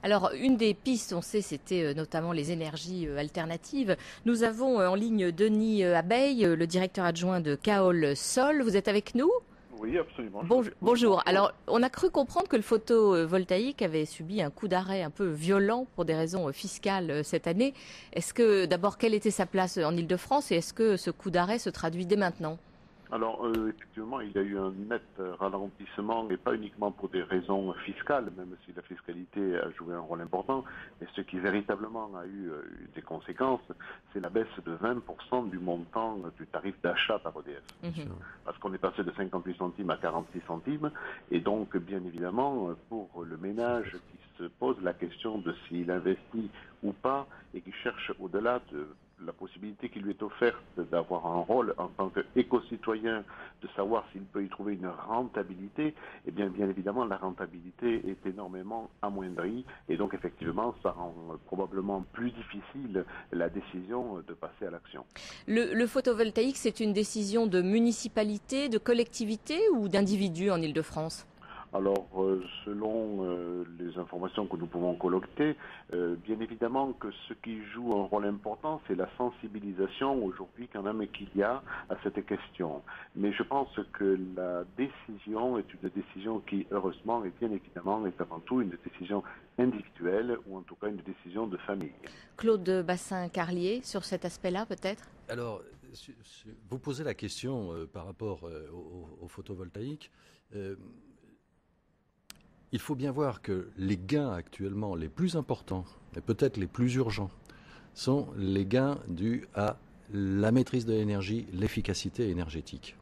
Alors, une des pistes, on sait, c'était notamment les énergies alternatives. Nous avons en ligne Denis Abeille, le directeur adjoint de Kaol Sol. Vous êtes avec nous? Oui, absolument. Je vous écoute. Bonjour. Bonjour. Alors, on a cru comprendre que le photovoltaïque avait subi un coup d'arrêt un peu violent pour des raisons fiscales cette année. Est-ce que, d'abord, quelle était sa place en Île-de-France et est-ce que ce coup d'arrêt se traduit dès maintenant? Alors, effectivement, il y a eu un net ralentissement, et pas uniquement pour des raisons fiscales, même si la fiscalité a joué un rôle important, mais ce qui véritablement a eu des conséquences, c'est la baisse de 20% du montant du tarif d'achat par EDF. Mhm. Parce qu'on est passé de 58 centimes à 46 centimes, et donc, bien évidemment, pour le ménage qui se pose la question de s'il investit ou pas, et qui cherche au-delà de la possibilité qui lui est offerte d'avoir un rôle en tant qu'éco-citoyen, de savoir s'il peut y trouver une rentabilité, eh bien évidemment, la rentabilité est énormément amoindrie, et donc effectivement, ça rend probablement plus difficile la décision de passer à l'action. Le photovoltaïque, c'est une décision de municipalité, de collectivité ou d'individu en Île-de-France? Alors, selon les informations que nous pouvons collecter, bien évidemment que ce qui joue un rôle important, c'est la sensibilisation aujourd'hui quand même qu'il y a à cette question. Mais je pense que la décision est une décision qui, heureusement, et bien évidemment, est avant tout une décision individuelle ou en tout cas une décision de famille. Claude Bassin-Carlier, sur cet aspect-là, peut-être? Alors, vous posez la question par rapport au photovoltaïque. Euh, il faut bien voir que les gains actuellement les plus importants, et peut-être les plus urgents, sont les gains dus à la maîtrise de l'énergie, l'efficacité énergétique.